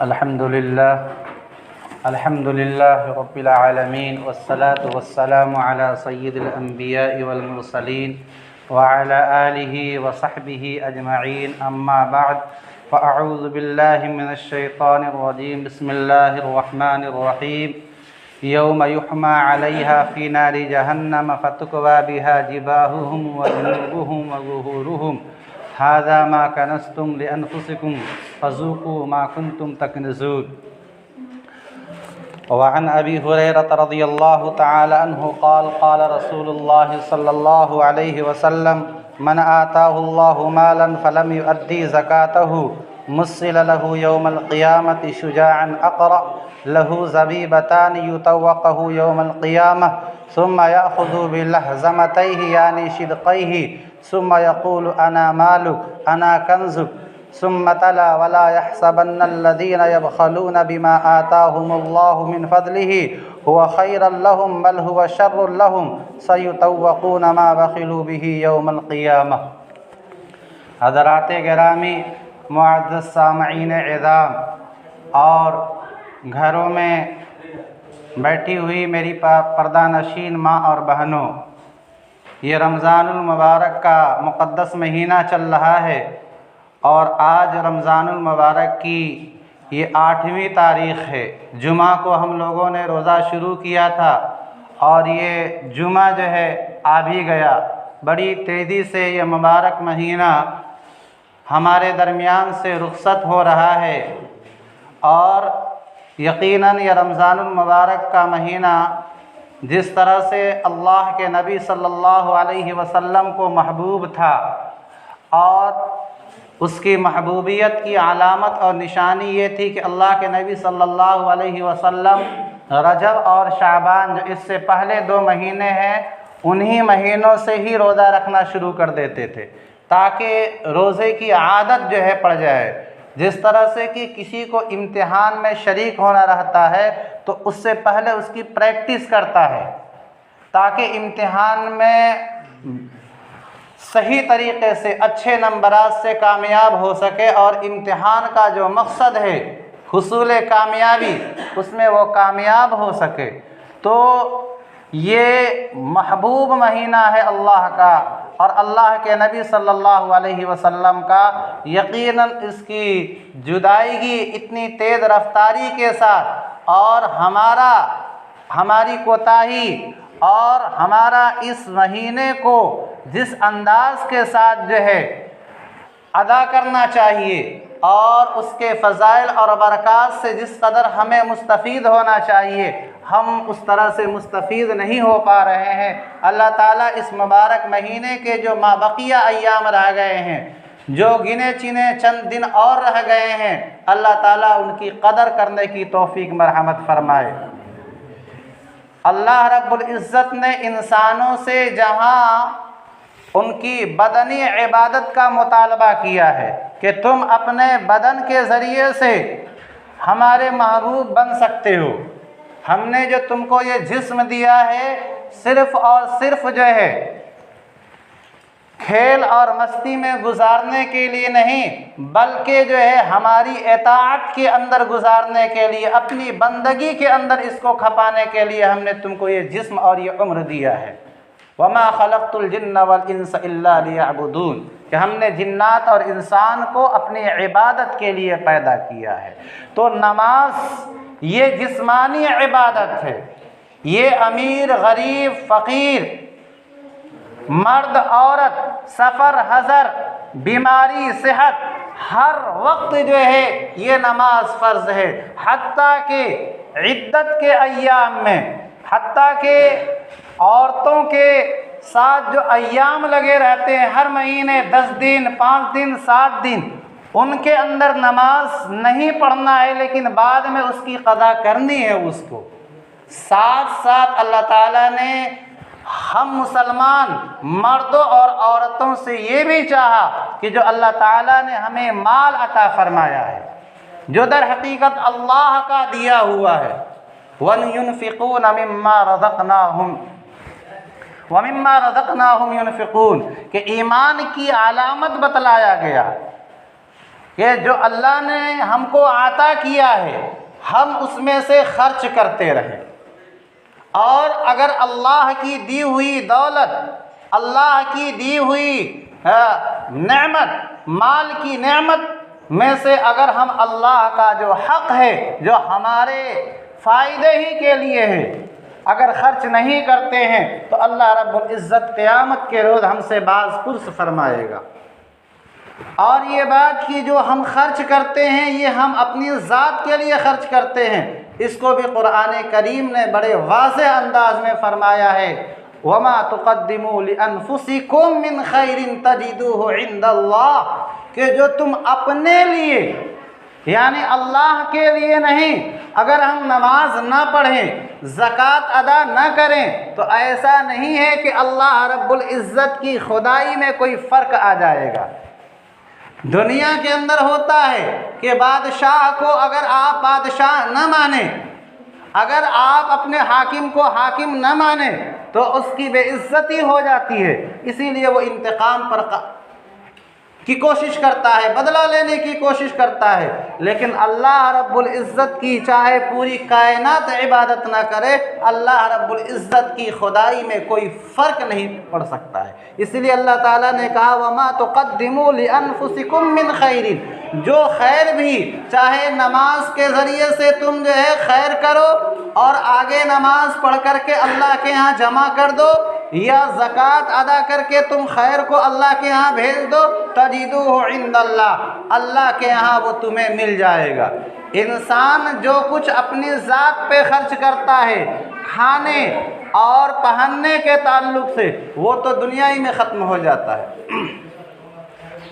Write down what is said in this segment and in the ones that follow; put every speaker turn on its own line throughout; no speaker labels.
अल्हम्दुलिल्लाह रब्बिल आलमीन वस्सलातु वस्सलामु अला सय्यिदिल अंबिया'i वल मुरसलीन व अला आलिहि व सहबिहि अजमईन अम्मा बअद फ़अऊज़ु बिल्लाहि मिनश शैतानिर रजीम बिस्मिल्लाहिर रहमानिर रहीम यौम युहमा अलैहा फ़ी नारि जहन्नम फ़तुक्वा बिहा जिबाहुहुम व जुनूबुहुम व ज़ुहूरुहुम हाज़ा मा कनज़्तुम लिअन्फुसिकुम फ़ज़ूक़ू मा कुन्तुम तकनिज़ून। वअन अबी हुरैरह रज़ियल्लाहु तआला अन्हु क़ाल क़ाल रसूलुल्लाह सल्लल्लाहु अलैहि वसल्लम मन आताहुल्लाहु मालन फ़लम युअद्दि ज़कातहु मुस्सिल लहु यौमल क़ियामति शुजाअन अक़रा लहु ज़बीबतान युतव्वक़हु यौमल क़ियामह सुम्मा यअख़ुज़ु बिलहज़मतैहि यानी शिदक़ैहि सुम्मा यक़ूलु अना मालुक अना कंज़ुक सुम्मा तला वला यहसबन्नल्लज़ीना यबख़लून बिमा आताहुमुल्लाहु मिन फ़ज़लिहि हुवा ख़ैरन लहुम बल हुवा शर्रुन लहुम सयुतव्वक़ून मा बख़िलू बिही यौमल क़ियामह। हज़रात गिरामी मुअज़्ज़ज़ सामईन इज़ाम और घरों में बैठी हुई मेरी पर्दानशीन माँ और बहनों, ये रमज़ानुल मुबारक का मुक़द्दस महीना चल रहा है और आज रमज़ानुल मुबारक की ये 8वीं तारीख़ है। जुमा को हम लोगों ने रोज़ा शुरू किया था और ये जुमा जो है आ भी गया। बड़ी तेज़ी से ये मुबारक महीना हमारे दरमियान से रुख़सत हो रहा है और यकीनन ये रमज़ानुल मुबारक का महीना जिस तरह से अल्लाह के नबी सल्लल्लाहु अलैहि वसल्लम को महबूब था और उसकी महबूबियत की अलामत और निशानी ये थी कि अल्लाह के नबी सल्लल्लाहु अलैहि वसल्लम रजब और शाबान जो इससे पहले 2 महीने हैं उन्हीं महीनों से ही रोज़ा रखना शुरू कर देते थे ताकि रोज़े की आदत जो है पड़ जाए। जिस तरह से कि किसी को इम्तिहान में शरीक होना रहता है तो उससे पहले उसकी प्रैक्टिस करता है ताकि इम्तिहान में सही तरीक़े से अच्छे नंबरात से कामयाब हो सके और इम्तिहान का जो मकसद है हुसूल कामयाबी उसमें वो कामयाब हो सके। तो ये महबूब महीना है अल्लाह का और अल्लाह के नबी सल्लल्लाहु अलैहि वसल्लम का यकीनन इसकी जुदाईगी इतनी तेज़ रफ्तारी के साथ और हमारी कोताही और हमारा इस महीने को जिस अंदाज़ के साथ जो है अदा करना चाहिए और उसके फ़ज़ाइल और बरक़ात से जिस कदर हमें मुस्तफ़ीद होना चाहिए हम उस तरह से मुस्तफ़ीद नहीं हो पा रहे हैं। अल्लाह ताला इस मुबारक महीने के जो माबक़िया अय्याम रह गए हैं, जो गिने चुने चंद दिन और रह गए हैं, अल्लाह ताला उनकी कदर करने की तौफ़ीक मरहमत फ़रमाए। अल्लाह रब्बुल इज़्ज़त ने इंसानों से जहाँ उनकी बदनी इबादत का मुतालबा किया है कि तुम अपने बदन के ज़रिए से हमारे महबूब बन सकते हो, हमने जो तुमको ये जिस्म दिया है सिर्फ़ और सिर्फ जो है खेल और मस्ती में गुजारने के लिए नहीं बल्कि जो है हमारी इताअत के अंदर गुजारने के लिए, अपनी बंदगी के अंदर इसको खपाने के लिए हमने तुमको ये जिस्म और ये उम्र दिया है। वमा खलक़तुल जिन्ना वल इंसा इल्ला लियअबुदून कि हमने जिन्नात और इंसान को अपनी इबादत के लिए पैदा किया है। तो नमाज ये जिस्मानी इबादत है, ये अमीर गरीब फ़कीर मर्द औरत सफ़र हज़र बीमारी सेहत हर वक्त जो है ये नमाज फ़र्ज़ है। हत्ता कि इद्दत के अय्याम में, हत्ता कि औरतों के साथ जो अय्याम लगे रहते हैं हर महीने 10 दिन 5 दिन 7 दिन उनके अंदर नमाज नहीं पढ़ना है लेकिन बाद में उसकी क़ज़ा करनी है उसको। साथ साथ अल्लाह ताला ने हम मुसलमान मर्दों और औरतों से ये भी चाहा कि जो अल्लाह ताला ने हमें माल अता फरमाया है जो दर हकीकत अल्लाह का दिया हुआ है वयुनफ़िक़ून मिम्मा रज़क़नाहुम युनफ़िक़ून के ईमान की अलामत बतलाया गया कि जो अल्लाह ने हमको आता किया है हम उसमें से खर्च करते रहें। और अगर अल्लाह की दी हुई दौलत, अल्लाह की दी हुई नेमत, माल की नेमत में से अगर हम अल्लाह का जो हक़ है, जो हमारे फ़ायदे ही के लिए है, अगर खर्च नहीं करते हैं तो अल्लाह रब्बुल इज़्ज़त क़यामत के रोज़ हमसे बाज़ पुरस फरमाएगा। और ये बात कि जो हम खर्च करते हैं ये हम अपनी ज़ात के लिए खर्च करते हैं, इसको भी कुरान करीम ने बड़े वाज़ेह अंदाज में फ़रमाया है, वमा तुक़द्दिमू लिअन्फुसिकुम मिन खैरिन तजिदूहु इंदल्लाह, कि जो तुम अपने लिए यानी अल्लाह के लिए नहीं, अगर हम नमाज ना पढ़ें, ज़कात अदा ना करें तो ऐसा नहीं है कि अल्लाह रब्बुल इज़्ज़त की खुदाई में कोई फ़र्क आ जाएगा। दुनिया के अंदर होता है कि बादशाह को अगर आप बादशाह न माने, अगर आप अपने हाकिम को हाकिम न माने तो उसकी बेइज्जती हो जाती है, इसीलिए वो इंतकाम पर की कोशिश करता है, बदला लेने की कोशिश करता है। लेकिन अल्लाह रब्बुल इज़्ज़त की चाहे पूरी कायनात इबादत ना करे, अल्लाह रब्बुल इज़्ज़त की खुदाई में कोई फ़र्क नहीं पड़ सकता है। इसलिए अल्लाह ताला ने कहा वमा तुक़द्दिमू लिअन्फुसिकुम मिन खैरिन, जो खैर भी चाहे नमाज के ज़रिए से तुम जो है खैर करो और आगे नमाज पढ़ करके अल्लाह के यहाँ जमा कर दो, या ज़कात अदा करके तुम खैर को अल्लाह के यहाँ भेज दो, तजिदूहु इंदल्लाह, अल्लाह के यहाँ वो तुम्हें मिल जाएगा। इंसान जो कुछ अपनी ज़ात पे खर्च करता है खाने और पहनने के ताल्लुक़ से, वो तो दुनिया ही में ख़त्म हो जाता है।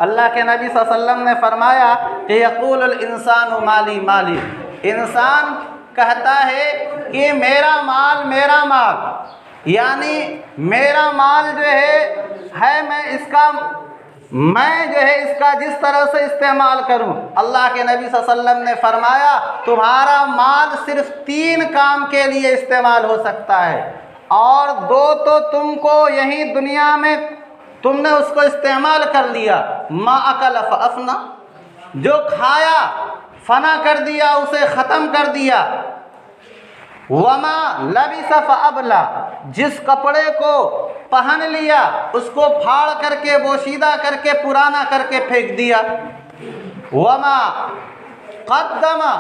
अल्लाह के नबी सल्लल्लाहु अलैहि वसल्लम ने फरमाया कि यक़ूलुल इंसानु माली माली, इंसान कहता है कि मेरा माल मेरा माल, यानी मेरा माल जो है मैं जो है इसका जिस तरह से इस्तेमाल करूं। अल्लाह के नबी सल्लल्लाहु अलैहि वसल्लम ने फरमाया तुम्हारा माल सिर्फ 3 काम के लिए इस्तेमाल हो सकता है, और 2 तो तुमको यही दुनिया में तुमने उसको इस्तेमाल कर लिया, मा अकल फअफना, जो खाया फना कर दिया, उसे ख़त्म कर दिया, वमा लबिस फअबला, जिस कपड़े को पहन लिया उसको फाड़ करके बोशीदा करके पुराना करके फेंक दिया, वमा क़द्दमा,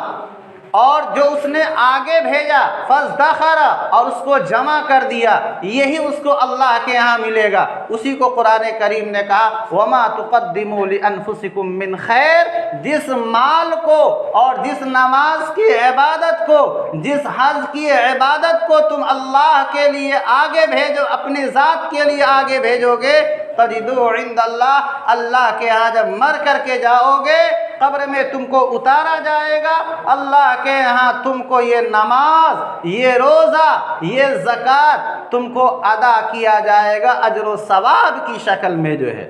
और जो उसने आगे भेजा, फज़्दख़रा, और उसको जमा कर दिया, यही उसको अल्लाह के यहाँ मिलेगा। उसी को कुरान करीम ने कहा वमा तुक़द्दिमू लिअन्फुसिकुम मिन खैर, जिस माल को और जिस नमाज की इबादत को, जिस हज की इबादत को तुम अल्लाह के लिए आगे भेजो, अपनी ज़ात के लिए आगे भेजोगे, तजिदूहु इंदल्लाह, अल्लाह के यहाँ जब मर करके जाओगे, कब्र में तुमको उतारा जाएगा, अल्लाह के यहाँ तुमको ये नमाज, ये रोज़ा, ये ज़कात तुमको अदा किया जाएगा अजर व सवाब की शक्ल में जो है।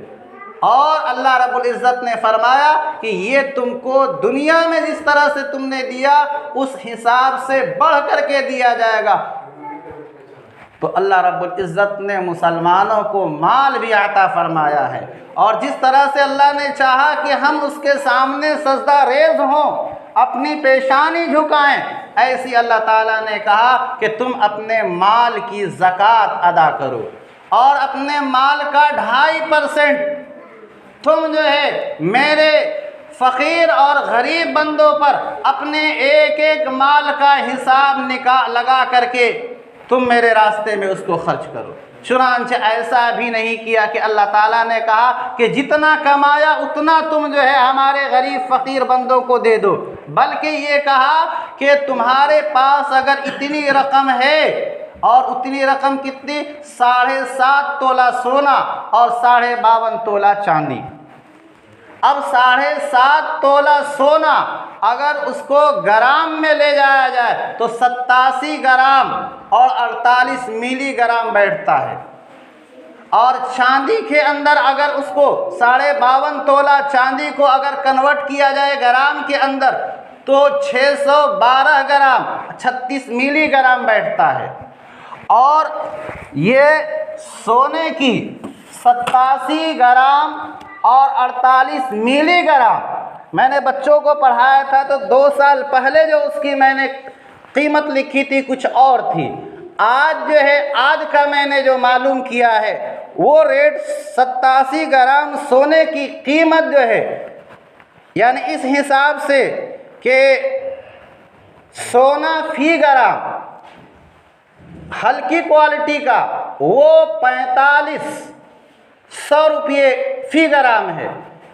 और अल्लाह रब्बुल इज़्ज़त ने फरमाया कि ये तुमको दुनिया में जिस तरह से तुमने दिया उस हिसाब से बढ़ करके दिया जाएगा। तो अल्लाह रब्बुल इज़्ज़त ने मुसलमानों को माल भी अता फरमाया है, और जिस तरह से अल्लाह ने चाहा कि हम उसके सामने सजदा रेज़ हों, अपनी पेशानी झुकाएं, ऐसी अल्लाह ताला ने कहा कि तुम अपने माल की ज़कात अदा करो, और अपने माल का 2.5% तुम जो है मेरे फ़कीर और गरीब बंदों पर अपने एक एक माल का हिसाब लगा करके तुम मेरे रास्ते में उसको खर्च करो। चुनांचे ऐसा भी नहीं किया कि अल्लाह ताला ने कहा कि जितना कमाया उतना तुम जो है हमारे गरीब फ़कीर बंदों को दे दो, बल्कि ये कहा कि तुम्हारे पास अगर इतनी रकम है, और उतनी रकम कितनी, 7.5 तोला सोना और 52.5 तोला चांदी। अब 7.5 तोला सोना अगर उसको ग्राम में ले जाया जाए तो 87 ग्राम और 48 मिलीग्राम बैठता है, और चांदी के अंदर अगर उसको 52.5 तोला चांदी को अगर कन्वर्ट किया जाए ग्राम के अंदर तो 612 ग्राम 36 मिलीग्राम बैठता है। और ये सोने की 87 ग्राम और 48 मिलीग्राम मैंने बच्चों को पढ़ाया था तो 2 साल पहले जो उसकी मैंने कीमत लिखी थी कुछ और थी। आज जो है, आज का मैंने जो मालूम किया है वो रेट 87 ग्राम सोने की कीमत जो है, यानी इस हिसाब से कि सोना फी ग्राम हल्की क्वालिटी का वो 4500 रुपये फी ग्राम है,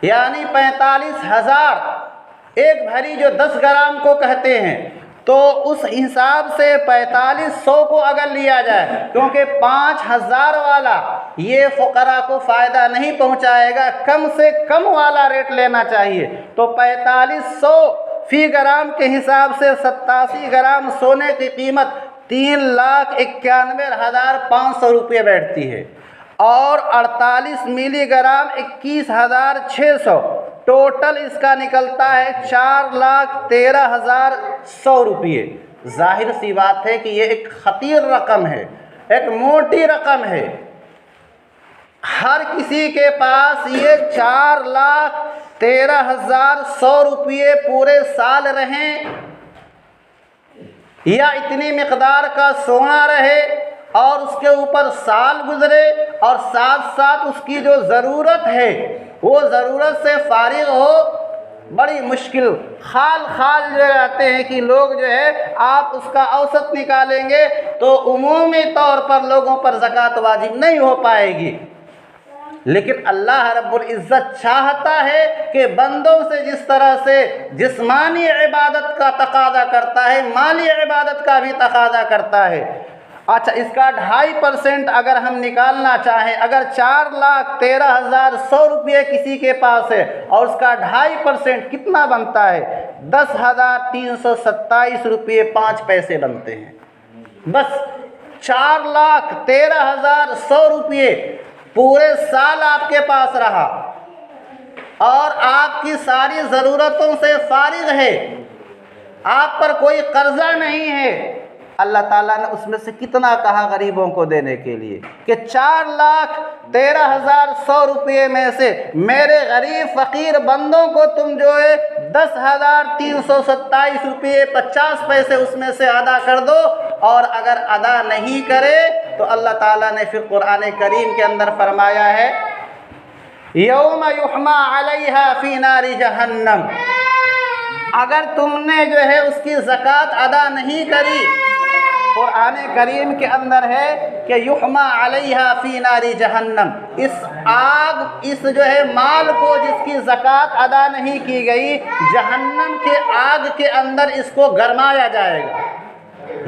यानी 45,000 एक भरी जो 10 ग्राम को कहते हैं। तो उस हिसाब से 4500 को अगर लिया जाए, क्योंकि 5000 वाला ये फ़ुक़रा को फ़ायदा नहीं पहुंचाएगा, कम से कम वाला रेट लेना चाहिए। तो 4500 फी ग्राम के हिसाब से 87 ग्राम सोने की कीमत 3,91,500 रुपये बैठती है, और 48 मिलीग्राम 21,600, टोटल इसका निकलता है 4,13,100 रुपये। जाहिर सी बात है कि ये एक खतीर रकम है, एक मोटी रकम है। हर किसी के पास ये 4,13,100 रुपये पूरे साल रहें या इतनी मिक़दार का सोना रहे और उसके ऊपर साल गुज़रे और साथ साथ उसकी जो ज़रूरत है वो ज़रूरत से फ़ारिग़ हो, बड़ी मुश्किल खाल खाल जो रहते हैं कि लोग जो है आप उसका औसत निकालेंगे तो उमूमी तौर पर लोगों पर ज़कात वाजिब नहीं हो पाएगी। लेकिन अल्लाह रब्बुल इज़्ज़त चाहता है कि बंदों से जिस तरह से जिस्मानी इबादत का तकाज़ा करता है, माली इबादत का भी तकाज़ा करता है। अच्छा, इसका 2.5% अगर हम निकालना चाहें, अगर 4,13,100 रुपये किसी के पास है और उसका 2.5% कितना बनता है? 10,327 रुपये 5 पैसे बनते हैं। बस 4,13,100 रुपये पूरे साल आपके पास रहा और आपकी सारी ज़रूरतों से फ़ारिग़ है, आप पर कोई कर्ज़ा नहीं है। अल्लाह ताला ने उसमें से कितना कहा गरीबों को देने के लिए कि 4,13,100 रुपये में से मेरे गरीब फ़कीर बंदों को तुम जो है 10,327 रुपये 50 पैसे उसमें से अदा कर दो। और अगर अदा नहीं करे तो अल्लाह ताला ने फिर कुरान करीम के अंदर फरमाया है, यौम युहमा अलैहा फी नारी जहन्नम, अगर तुमने जो है उसकी ज़कात अदा नहीं करी, कुरान करीम के अंदर है कि युहमा अलैहा फी नारी जहन्नम, इस आग, इस जो है माल को जिसकी ज़कात अदा नहीं की गई, जहन्नम के आग के अंदर इसको गरमाया जाएगा।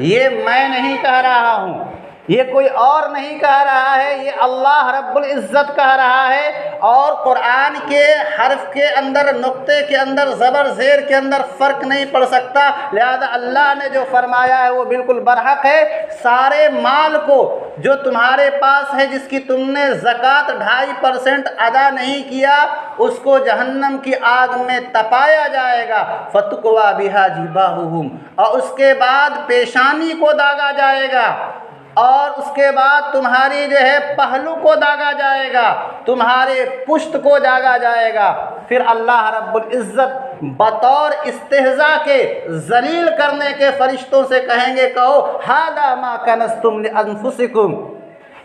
ये मैं नहीं कह रहा हूँ, ये कोई और नहीं कह रहा है, ये अल्लाह रब्बुल इज़्ज़त कह रहा है। और कुरान के हर्फ के अंदर, नुक्ते के अंदर, ज़बर ज़ेर के अंदर फ़र्क नहीं पड़ सकता, लिहाजा अल्लाह ने जो फरमाया है वो बिल्कुल बरहक है। सारे माल को जो तुम्हारे पास है, जिसकी तुमने ज़कात 2.5% अदा नहीं किया, उसको जहन्नम की आग में तपाया जाएगा। फ़तुक़वा बिहा जिबाहुहुम, और उसके बाद पेशानी को दागा जाएगा, और उसके बाद तुम्हारी जो है पहलू को दागा जाएगा, तुम्हारे पुश्त को दागा जाएगा। फिर अल्लाह रब्बुल इज़्ज़त बतौर इस्तेहज़ा के, ज़लील करने के फ़रिश्तों से कहेंगे, कहो हादा मा कनज़्तुम लिअन्फुसिकुम,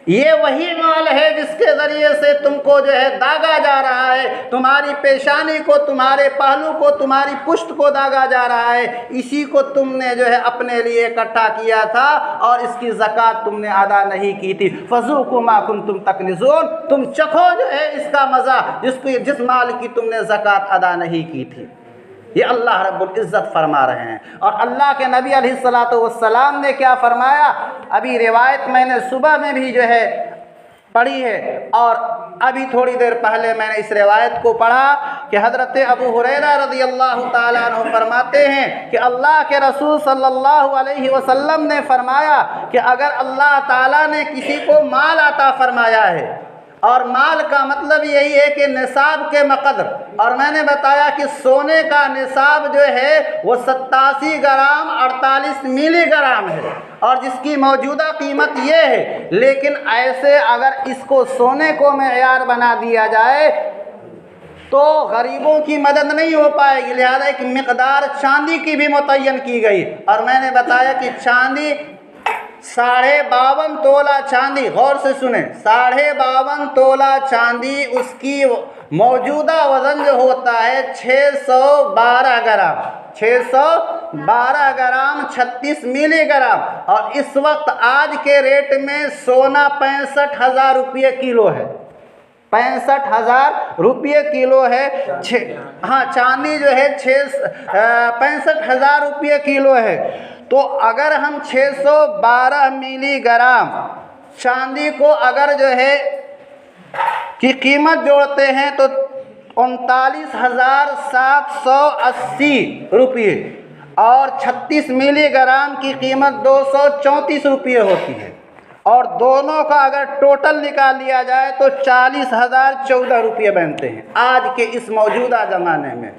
ये वही माल है जिसके ज़रिए से तुमको जो है दागा जा रहा है, तुम्हारी पेशानी को, तुम्हारे पहलू को, तुम्हारी पुश्त को दागा जा रहा है, इसी को तुमने जो है अपने लिए इकट्ठा किया था और इसकी ज़कात तुमने अदा नहीं की थी। फ़ज़ूक़ू मा कुन्तुम तकनिज़ून, तुम चखो जो है इसका मज़ा जिस माल की तुमने ज़कात अदा नहीं की थी। ये अल्लाह रब्बुल इज़्ज़त फरमा रहे हैं। और अल्लाह के नबी अलैहिस्सलातु वस्सलाम ने क्या फरमाया, अभी रिवायत मैंने सुबह में भी जो है पढ़ी है और अभी थोड़ी देर पहले मैंने इस रिवायत को पढ़ा कि हज़रत अबू हुरैरा रज़ियल्लाहु ताला अन्हु फरमाते हैं कि अल्लाह के रसूल सल्लल्लाहु अलैहि वसल्लम ने फरमाया कि अगर अल्लाह ताला ने किसी को माल अता फरमाया है, और माल का मतलब यही है कि निसाब के मक़दर, और मैंने बताया कि सोने का निसाब जो है वो 87 ग्राम 48 मिलीग्राम है और जिसकी मौजूदा कीमत ये है। लेकिन ऐसे अगर इसको सोने को मेयार बना दिया जाए तो गरीबों की मदद नहीं हो पाएगी, लिहाजा एक मिकदार चांदी की भी मुतय्यन की गई। और मैंने बताया कि चांदी 52.5 तोला चांदी, गौर से सुने, 52.5 तोला चांदी, उसकी मौजूदा वज़न जो होता है 612 ग्राम, 612 ग्राम 36 मिलीग्राम। और इस वक्त आज के रेट में सोना 65,000 रुपये किलो है, 65,000 रुपये किलो है। हाँ, चांदी जो है 65,000 रुपये किलो है। तो अगर हम 612 मिलीग्राम चांदी को अगर जो है की कीमत जोड़ते हैं तो 39,780 रुपये, और 36 मिलीग्राम की कीमत 234 रुपये होती है। और दोनों का अगर टोटल निकाल लिया जाए तो 40,014 रुपये बनते हैं आज के इस मौजूदा ज़माने में।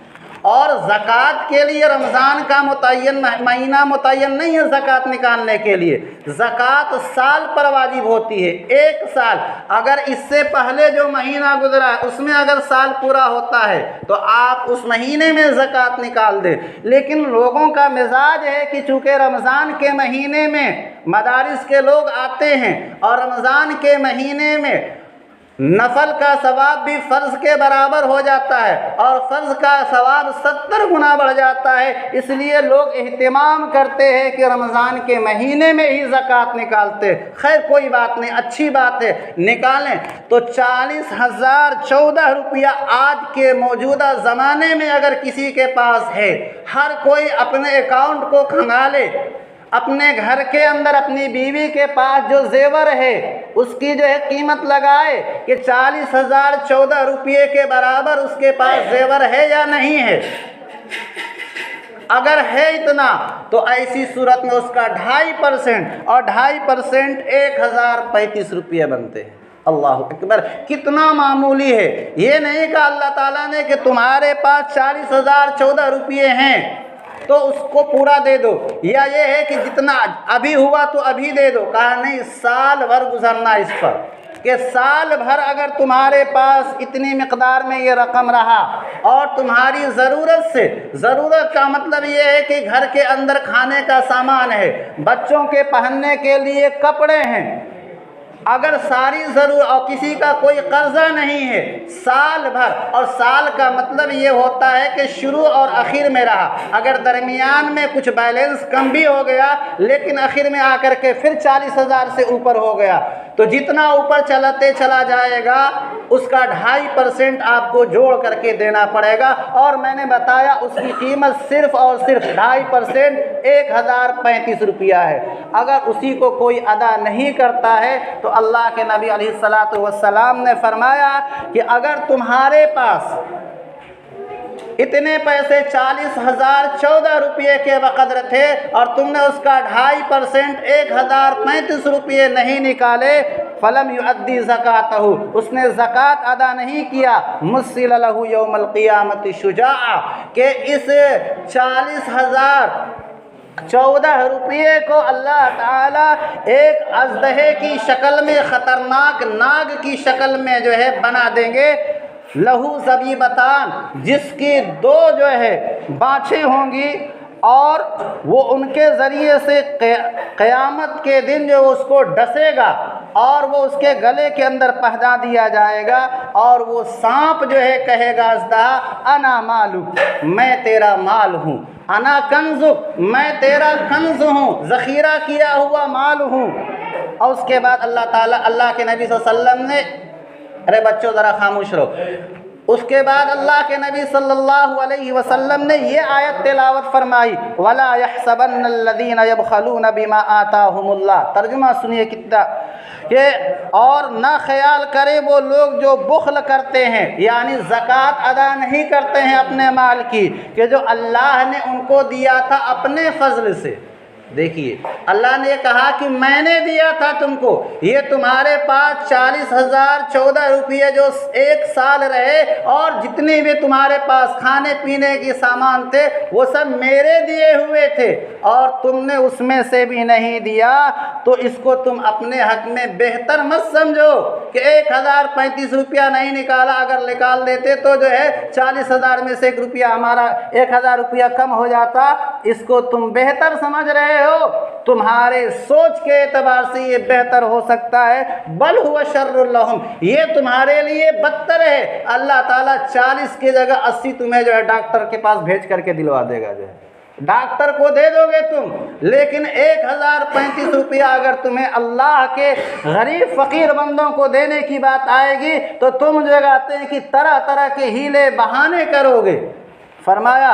और ज़कात के लिए रमज़ान का मुतय्यन महीना मुतय्यन नहीं है ज़कात निकालने के लिए। ज़कात साल पर वाजिब होती है, एक साल। अगर इससे पहले जो महीना गुजरा है उसमें अगर साल पूरा होता है तो आप उस महीने में ज़कात निकाल दें। लेकिन लोगों का मिजाज है कि चूँकि रमज़ान के महीने में मदारिस के लोग आते हैं और रमज़ान के महीने में नफल का सवाब भी फ़र्ज़ के बराबर हो जाता है और फ़र्ज़ का सवाब 70 गुना बढ़ जाता है, इसलिए लोग एहतिमाम करते हैं कि रमज़ान के महीने में ही ज़कात निकालते। खैर कोई बात नहीं, अच्छी बात है, निकालें। तो 40,014 रुपया आज के मौजूदा ज़माने में अगर किसी के पास है, हर कोई अपने अकाउंट को खंगाले, अपने घर के अंदर अपनी बीवी के पास जो जेवर है उसकी जो है कीमत लगाए कि 40,014 रुपये के बराबर उसके पास जेवर है या नहीं है। अगर है इतना तो ऐसी सूरत में उसका 2.5% और 2.5% 1,035 रुपये बनते हैं। अल्लाह अकबर, कितना मामूली है। ये नहीं कहा अल्लाह ताला ने कि तुम्हारे पास 40,014 रुपये हैं तो उसको पूरा दे दो, या ये है कि जितना अभी हुआ तो अभी दे दो। कहा नहीं, साल भर गुजरना इस पर कि साल भर अगर तुम्हारे पास इतनी मिकदार में ये रकम रहा और तुम्हारी ज़रूरत से, ज़रूरत का मतलब ये है कि घर के अंदर खाने का सामान है, बच्चों के पहनने के लिए कपड़े हैं, अगर सारी ज़रूर और किसी का कोई कर्जा नहीं है, साल भर, और साल का मतलब ये होता है कि शुरू और आखिर में रहा। अगर दरमियान में कुछ बैलेंस कम भी हो गया लेकिन आखिर में आकर के फिर 40,000 से ऊपर हो गया तो जितना ऊपर चलाते चला जाएगा उसका 2.5% आपको जोड़ करके देना पड़ेगा। और मैंने बताया उसकी कीमत सिर्फ़ और सिर्फ 2.5% 1,035 रुपया है। अगर उसी को कोई अदा नहीं करता है तो अल्लाह के नबी अलैहिस्सलातु वस्सलाम ने फरमाया कि अगर तुम्हारे पास इतने पैसे 40,014 रुपये के बकदर थे और तुमने उसका 2.5% 1,035 रुपये नहीं निकाले, फलम युअद्दी ज़कातहु, उसने ज़कात अदा नहीं किया, मुस्सिल लहु यौमल क़ियामति शुजाअ, के इस 40,014 रुपये को अल्लाह ताला एक अज़दहे की शक्ल में, ख़तरनाक नाग की शक्ल में जो है बना देंगे। लहू ज़बीबतान, जिसकी 2 जो है बाछें होंगी और वो उनके ज़रिए से क़यामत के दिन जो उसको डसेगा और वो उसके गले के अंदर पहना दिया जाएगा और वो सांप जो है कहेगा अज़दहा, अना मालुक, मैं तेरा माल हूँ, अना कंज़ुक, मैं तेरा कंज़ हूँ, ज़ख़ीरा किया हुआ माल हूँ। और उसके बाद अल्लाह ताला, अल्लाह के नबी सल्लल्लाहु अलैहि वसल्लम ने, अरे बच्चों ज़रा खामोश रहो। उसके बाद अल्लाह के नबी सल्लल्लाहु अलैहि वसल्लम ने ये आयत तिलावत फरमाई, वला यहसबन्नल्लज़ीना यबख़लूना बिमा आताहुमुल्लाह। तर्जुमा सुनिए कितना कि और ना ख्याल करे वो लोग जो बुख्ल करते हैं, यानी ज़कात अदा नहीं करते हैं अपने माल की, कि जो अल्लाह ने उनको दिया था अपने फ़ज़ल से, देखिए, अल्लाह ने कहा कि मैंने दिया था तुमको, ये तुम्हारे पास 40,014 रुपये जो एक साल रहे, और जितने भी तुम्हारे पास खाने पीने के सामान थे वो सब मेरे दिए हुए थे, और तुमने उसमें से भी नहीं दिया, तो इसको तुम अपने हक में बेहतर मत समझो कि 1,035 रुपया नहीं निकाला, अगर निकाल देते तो जो है 40,000 में से 1 रुपया हमारा 1,000 रुपया कम हो जाता। इसको तुम बेहतर समझ रहे हो, तुम्हारे सोच के एतबार से ये बेहतर हो सकता है, बल हुआ शर्रुल लहुम, ये तुम्हारे लिए बदतर है। अल्लाह ताला 40 की जगह 80 तुम्हें जो है डॉक्टर के पास भेज करके दिलवा देगा, जो है डॉक्टर को दे दोगे तुम, लेकिन 1,035 रुपया अगर तुम्हें अल्लाह के गरीब फ़कीर बंदों को देने की बात आएगी तो तुम जो कहते हैं कि तरह तरह के हीले बहाने करोगे। फरमाया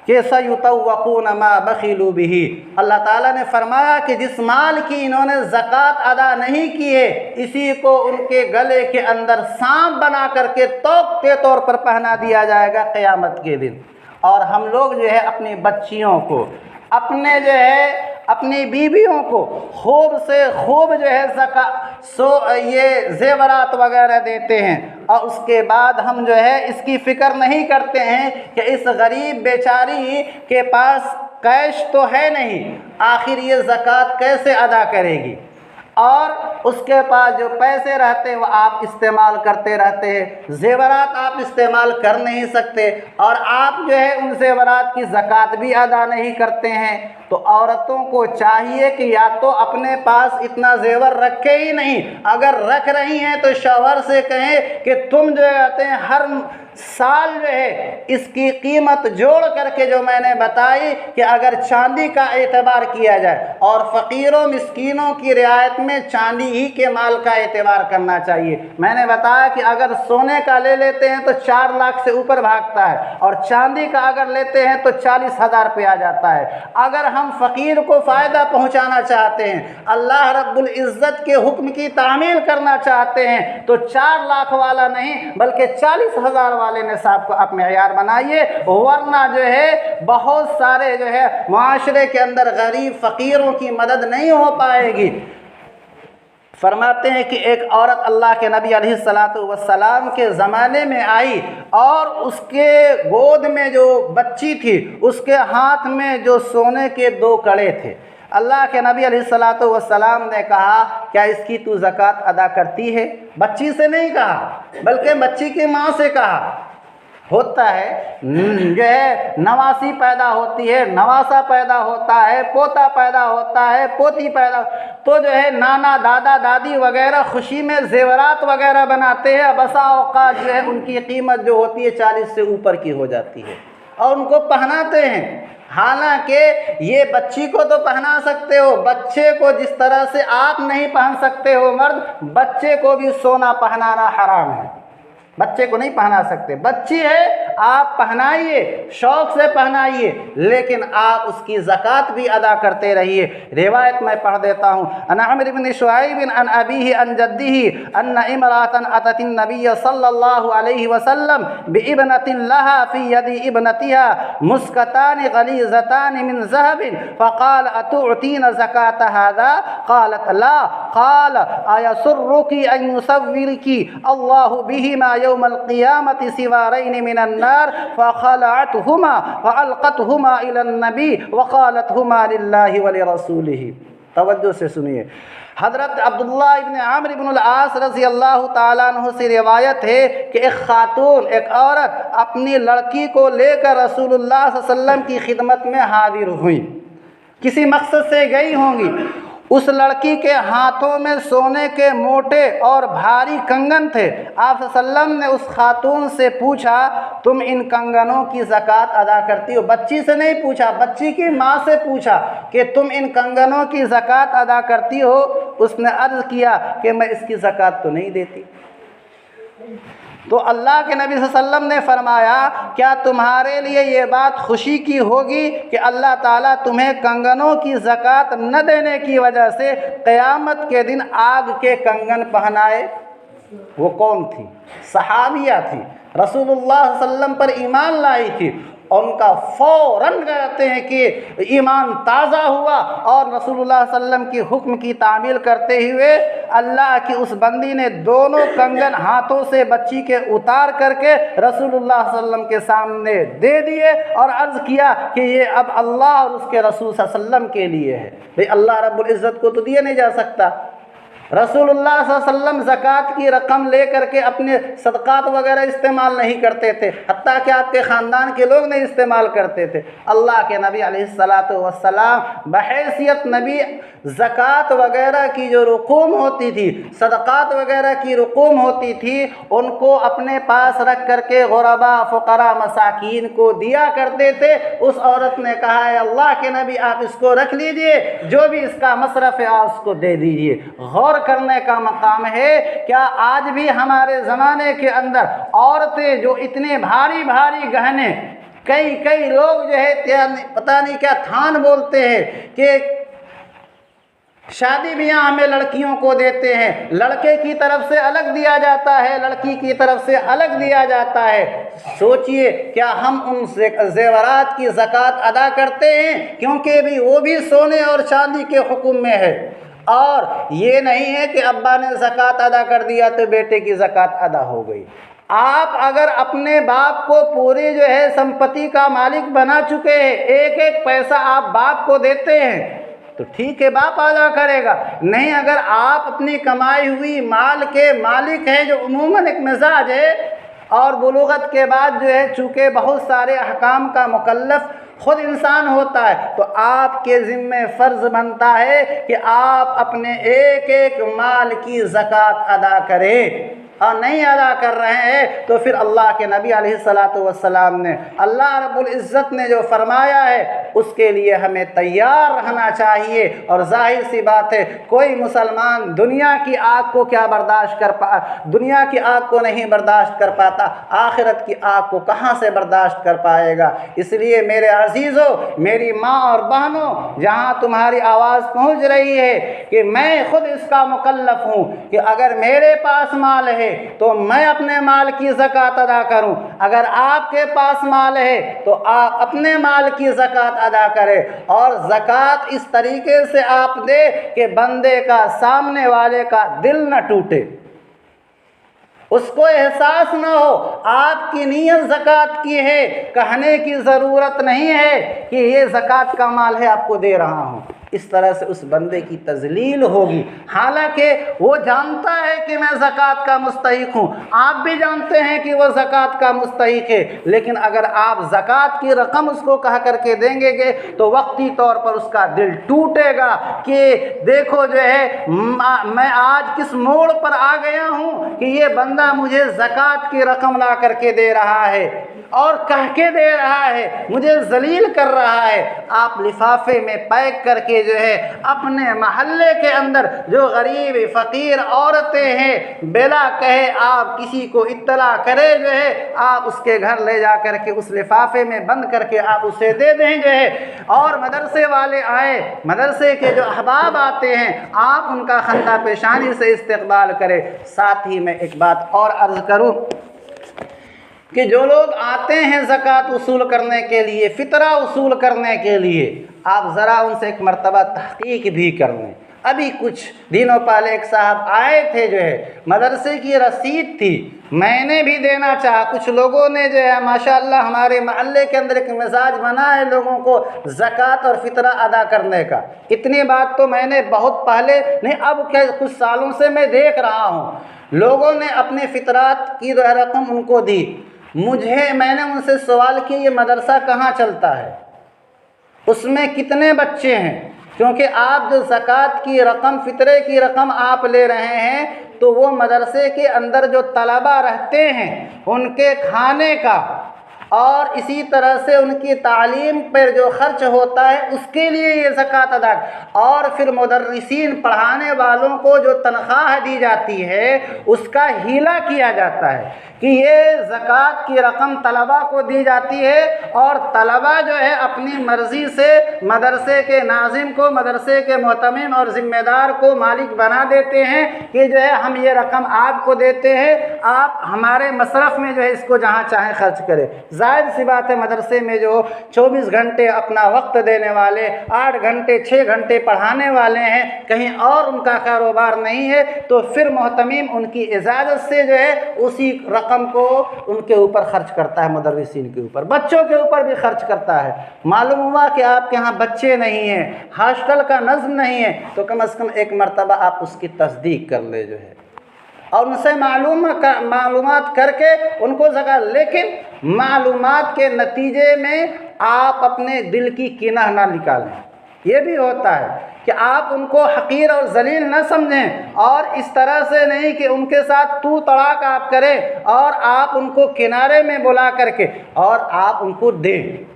कि सयुतव्वक़ून मा बख़िलू बिही, अल्लाह ताला ने फरमाया कि जिस माल की इन्होंने ज़कात अदा नहीं की है, इसी को उनके गले के अंदर सांप बना करके तोक के तौर पर पहना दिया जाएगा क़यामत के दिन। और हम लोग जो है अपनी बच्चियों को, अपने जो है अपनी बीवियों को खूब से खूब जो है ये ज़ेवरात वगैरह देते हैं, और उसके बाद हम जो है इसकी फ़िक्र नहीं करते हैं कि इस गरीब बेचारी के पास कैश तो है नहीं, आखिर ये ज़कात कैसे अदा करेगी, और उसके पास जो पैसे रहते हैं वो आप इस्तेमाल करते रहते हैं, ज़ेवरात आप इस्तेमाल कर नहीं सकते, और आप जो है उन ज़ेवरात की ज़कात भी अदा नहीं करते हैं। तो औरतों को चाहिए कि या तो अपने पास इतना ज़ेवर रखे ही नहीं, अगर रख रही हैं तो शौहर से कहें कि तुम जो कहते हैं हर साल जो है इसकी कीमत जोड़ करके जो मैंने बताई कि अगर चांदी का एतबार किया जाए, और फ़कीरों मिस्कीनों की रियायत में चांदी ही के माल का एतबार करना चाहिए। मैंने बताया कि अगर सोने का ले लेते हैं तो 4 लाख से ऊपर भागता है, और चांदी का अगर लेते हैं तो 40,000 पे आ जाता है। अगर हम फ़कीर को फ़ायदा पहुँचाना चाहते हैं, अल्लाह रब्बुल इज़्ज़त के हुक्म की तामील करना चाहते हैं, तो 4 लाख वाला नहीं बल्कि 40,000 वाले निसाब को आप मेयार बनाइए, वरना जो है बहुत सारे जो है माशरे के अंदर गरीब फ़कीरों की मदद नहीं हो पाएगी। फरमाते हैं कि एक औरत अल्लाह के नबी अलैहिस्सलातु वस्सलाम के ज़माने में आई, और उसके गोद में जो बच्ची थी उसके हाथ में जो सोने के 2 कड़े थे। अल्लाह के नबी अलैहिस्सलातु वस्सलाम ने कहा, क्या इसकी तू ज़कात अदा करती है? बच्ची से नहीं कहा, बल्कि बच्ची की माँ से कहा। होता है जो है नवासी पैदा होती है, नवासा पैदा होता है, पोता पैदा होता है, पोती पैदा, तो जो है नाना दादा दादी वगैरह खुशी में ज़ेवरात वगैरह बनाते हैं। बसा औकात जो है उनकी कीमत जो होती है 40 से ऊपर की हो जाती है, और उनको पहनाते हैं। हालांकि ये बच्ची को तो पहना सकते हो, बच्चे को जिस तरह से आप नहीं पहन सकते हो मर्द, बच्चे को भी सोना पहनाना हराम है, बच्चे को नहीं पहना सकते। बच्ची है आप पहनाइए, शौक़ से पहनाइए, लेकिन आप उसकी ज़कात भी अदा करते रहिए। रिवायत मैं पढ़ देता हूँ। अन अम्र इब्न शुआइब अन अबीही अन जद्दीही अन्न इमरातन अततिन नबिय्य सल्लल्लाहु अलैहि वसल्लम बिइब्नतिन लहा फी यदि इब्नतिहा मुस्कतान गलीज़तान मिन ज़हबिन फ़क़ाल अतुअतीन ज़कात हाज़ा क़ालत ला क़ाल अयसुर्रुकी अन युसव्विरकी अल्लाहु बिहिमा यौमल क़ियामति सिवारैन मिनन नार फ़ख़लअतहुमा फ़अल्क़तहुमा इलन नबी वक़ालतहुमा लिल्लाहि व लिरसूलिही। तवज्जो से सुनिए। हज़रत अब्दुल्लाह इब्न आमिर इब्न अल-आस रज़ी अल्लाह ताला अन्हु से रिवायत है कि एक खातून, एक औरत अपनी लड़की को लेकर रसूलुल्लाह सल्लल्लाहु अलैहि वसल्लम की खिदमत में हाजिर हुई, किसी मकसद से गई होंगी। उस लड़की के हाथों में सोने के मोटे और भारी कंगन थे। आप सल्लम ने उस खातून से पूछा, तुम इन कंगनों की ज़कात अदा करती हो? बच्ची से नहीं पूछा, बच्ची की माँ से पूछा कि तुम इन कंगनों की ज़कात अदा करती हो? उसने अर्ज़ किया कि मैं इसकी ज़कात तो नहीं देती। तो अल्लाह के नबी सल्लल्लाहु अलैहि वसल्लम ने फरमाया, क्या तुम्हारे लिए ये बात खुशी की होगी कि अल्लाह ताला तुम्हें कंगनों की ज़कात न देने की वजह से क़यामत के दिन आग के कंगन पहनाए? वो कौन थी? सहाबिया थी, रसूलुल्लाह सल्लल्लाहु अलैहि वसल्लम पर ईमान लाई थी। और उनका फ़ौरन कहते हैं कि ईमान ताज़ा हुआ और रसूलुल्लाह सल्लल्लाहु अलैहि वसल्लम की हुक्म की तामील करते हुए अल्लाह की उस बंदी ने दोनों कंगन हाथों से बच्ची के उतार करके रसूलुल्लाह सल्लल्लाहु अलैहि वसल्लम के सामने दे दिए और अर्ज़ किया कि ये अब अल्लाह और उसके रसूल सल्लल्लाहु अलैहि वसल्लम के लिए है। भाई अल्लाह रब्बुल इज़्ज़त को तो दिया नहीं जा सकता। रसूलुल्लाह सल्लल्लाहु अलैहि वसल्लम ज़कात की रकम ले करके अपने सदक़ात वगैरह इस्तेमाल नहीं करते थे, हत्ता कि आपके ख़ानदान के लोग नहीं इस्तेमाल करते थे। अल्लाह के नबी अलैहिस्सलातु वस्सलाम बहैसियत नबी ज़कात वगैरह की जो रकूम होती थी, सदक़ात वगैरह की रकूम होती थी, उनको अपने पास रख करके गुरबा फ़ुक़रा मसाकीन को दिया करते थे। उस औरत ने कहा है अल्लाह के नबी आप इसको रख लीजिए, जो भी इसका मसरफ़ है आप उसको दे दीजिए। गौर करने का मकाम है, क्या आज भी हमारे ज़माने के अंदर औरतें जो इतने भारी भारी गहने, कई लोग जो है पता नहीं क्या थान बोलते हैं कि शादी ब्याह में लड़कियों को देते हैं, लड़के की तरफ से अलग दिया जाता है, लड़की की तरफ से अलग दिया जाता है। सोचिए क्या हम उन जेवरात की ज़कात अदा करते हैं, क्योंकि भी वो भी सोने और चांदी के हुक्म में है। और ये नहीं है कि अब्बा ने ज़कात अदा कर दिया तो बेटे की ज़कात अदा हो गई। आप अगर अपने बाप को पूरी जो है संपत्ति का मालिक बना चुके हैं, एक एक पैसा आप बाप को देते हैं तो ठीक है बाप अदा करेगा। नहीं, अगर आप अपनी कमाई हुई माल के मालिक हैं, जो उमूमन एक मिजाज है, और बुलूगत के बाद जो है चूँकि बहुत सारे अहकाम का मुकल्लफ खुद इंसान होता है, तो आपके ज़िम्मे फ़र्ज़ बनता है कि आप अपने एक एक माल की ज़कात अदा करें। और नहीं अदा कर रहे हैं तो फिर अल्लाह के नबी अलैहिस्सलातु वस्सलाम ने, अल्लाह रब्बुल इज़्ज़त ने जो फरमाया है उसके लिए हमें तैयार रहना चाहिए। और जाहिर सी बात है कोई मुसलमान दुनिया की आग को क्या बर्दाश्त कर दुनिया की आग को नहीं बर्दाश्त कर पाता, आखिरत की आग को कहाँ से बर्दाश्त कर पाएगा। इसलिए मेरे अजीज़ों, मेरी माँ और बहनों, जहाँ तुम्हारी आवाज़ पहुँच रही है कि मैं खुद इसका मुकल्लफ हूँ कि अगर मेरे पास माल है तो मैं अपने माल की ज़कात अदा करूं, अगर आपके पास माल है तो आप अपने माल की ज़कात अदा करें। और ज़कात इस तरीके से आप दे कि बंदे का, सामने वाले का दिल न टूटे, उसको एहसास न हो आपकी नीयत ज़कात की है। कहने की ज़रूरत नहीं है कि ये ज़कात का माल है आपको दे रहा हूँ। इस तरह से उस बंदे की तज़लील होगी। हालांकि वो जानता है कि मैं ज़कात का मुस्तहिक हूँ, आप भी जानते हैं कि वो ज़कात का मुस्तहिक है, लेकिन अगर आप ज़कात की रकम उसको कह करके देंगे तो वक्ती तौर पर उसका दिल टूटेगा कि देखो जो है मैं आज किस मोड़ पर आ गया हूँ कि ये बंदा मुझे ज़कात की रकम ला करके दे रहा है और कह के दे रहा है, मुझे जलील कर रहा है। आप लिफाफे में पैक करके जो है अपने महल्ले के अंदर जो गरीब फ़कीर औरतें हैं, बिला कहे आप किसी को इत्तला करे जो है आप उसके घर ले जा करके उस लिफाफे में बंद करके आप उसे दे दें जो है। और मदरसे वाले आए, मदरसे के जो अहबाब आते हैं, आप उनका खंदा पेशानी से इस्तकबाल करें। साथ ही मैं एक बात और अर्ज़ करूँ कि जो लोग आते हैं ज़कात वसूल करने के लिए, फ़ितरा वसूल करने के लिए, आप ज़रा उनसे एक मरतबा तहक़ीक़ भी कर लें। अभी कुछ दिनों पहले एक साहब आए थे जो है, मदरसे की रसीद थी, मैंने भी देना चाहा, कुछ लोगों ने जो है माशाअल्लाह हमारे महल्ले के अंदर एक मिजाज बना है लोगों को ज़कात और फ़ितरा अदा करने का। इतनी बात तो मैंने बहुत पहले नहीं, अब क्या कुछ सालों से मैं देख रहा हूँ, लोगों ने अपने फ़ितरात की रकम उनको दी। मैंने उनसे सवाल किया ये मदरसा कहाँ चलता है, उसमें कितने बच्चे हैं, क्योंकि आप जो ज़कात की रकम, फ़ितरे की रकम आप ले रहे हैं तो वो मदरसे के अंदर जो तलबा रहते हैं उनके खाने का और इसी तरह से उनकी तालीम पर जो ख़र्च होता है उसके लिए ये ज़कात अदा। और फिर मुदर्रिसीन, पढ़ाने वालों को जो तनख्वाह दी जाती है उसका हीला किया जाता है कि ये ज़कात की रकम तलबा को दी जाती है और तलबा जो है अपनी मर्ज़ी से मदरसे के नाज़िम को, मदरसे के मोहतमिम और ज़िम्मेदार को मालिक बना देते हैं कि जो है हम ये रकम आपको देते हैं, आप हमारे मसरफ़ में जो है इसको जहाँ चाहें खर्च करें। जाहिर सी बात है मदरसे में जो 24 घंटे अपना वक्त देने वाले, 8 घंटे 6 घंटे पढ़ाने वाले हैं, कहीं और उनका कारोबार नहीं है, तो फिर मोहतमीम उनकी इजाज़त से जो है उसी रकम को उनके ऊपर खर्च करता है, मुदर्रिसीन के ऊपर, बच्चों के ऊपर भी खर्च करता है। मालूम हुआ कि आपके यहाँ बच्चे नहीं हैं, हॉस्टल का नज़्म नहीं है, तो कम से कम एक मरतबा आप उसकी तस्दीक कर ले जो है, और उनसे मालूमात करके उनको जगह, लेकिन मालूमात के नतीजे में आप अपने दिल की किनाह ना निकालें। ये भी होता है कि आप उनको हकीर और जलील न समझें, और इस तरह से नहीं कि उनके साथ तू तड़ाक आप करें और आप उनको किनारे में बुला करके और आप उनको दें,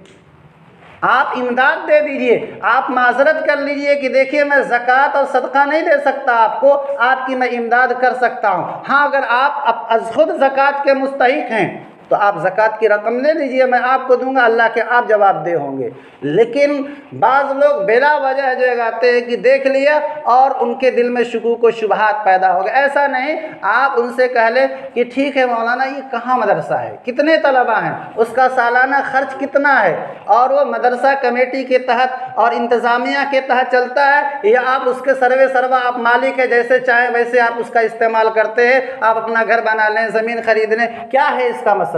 आप इमदाद दे दीजिए, आप माजरत कर लीजिए कि देखिए मैं ज़कात और सदका नहीं दे सकता आपको, आपकी मैं इमदाद कर सकता हूँ। हाँ, अगर आप खुद ज़कात के मुस्तहिक हैं तो आप ज़कात की रकम ले लीजिए, मैं आपको दूंगा, अल्लाह के आप जवाबदेह होंगे। लेकिन बाज़ लोग बिला वजह जो कहते हैं कि देख लिया और उनके दिल में शुकूक व शुबहात पैदा हो गए। ऐसा नहीं, आप उनसे कह लें कि ठीक है मौलाना, ये कहाँ मदरसा है, कितने तलबा हैं, उसका सालाना ख़र्च कितना है, और वो मदरसा कमेटी के तहत और इंतज़ामिया के तहत चलता है, या आप उसके सर्वे सर्वा आप मालिक है, जैसे चाहें वैसे आप उसका इस्तेमाल करते हैं, आप अपना घर बना लें, ज़मीन ख़रीद लें, क्या है इसका मसला?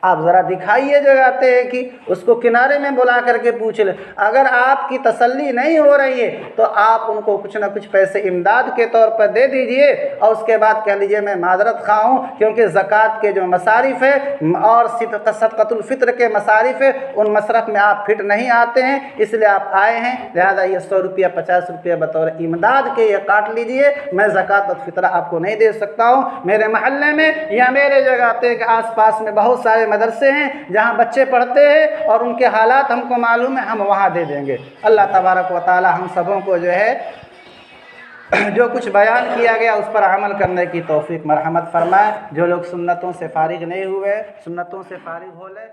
आप ज़रा दिखाइए जो कहते हैं कि उसको किनारे में बुला करके पूछ ले। अगर आपकी तसल्ली नहीं हो रही है तो आप उनको कुछ ना कुछ पैसे इमदाद के तौर पर दे दीजिए, और उसके बाद कह लीजिए मैं माजरत खा हूँ, क्योंकि ज़कात के जो मसारिफ़ है और सदक़तुल फ़ित्र के मसारिफ़ है, उन मसरफ़ में आप फिट नहीं आते हैं, इसलिए आप आए हैं, लिहाजा ये 100 रुपया 50 रुपया बतौर इमदाद के ये काट लीजिए, मैं ज़कात और फ़ितरा आपको नहीं दे सकता हूँ। मेरे महल्ले में या मेरे जगह के आस पास में बहुत सारे मदरसे हैं जहाँ बच्चे पढ़ते हैं और उनके हालात हमको मालूम है, हम वहाँ दे देंगे। अल्लाह तबारक व तआला हम सबों को जो है जो कुछ बयान किया गया उस पर अमल करने की तौफीक मरहमत फरमाए। जो लोग सुन्नतों से फारिग नहीं हुए, सुन्नतों से फारिग हो ले।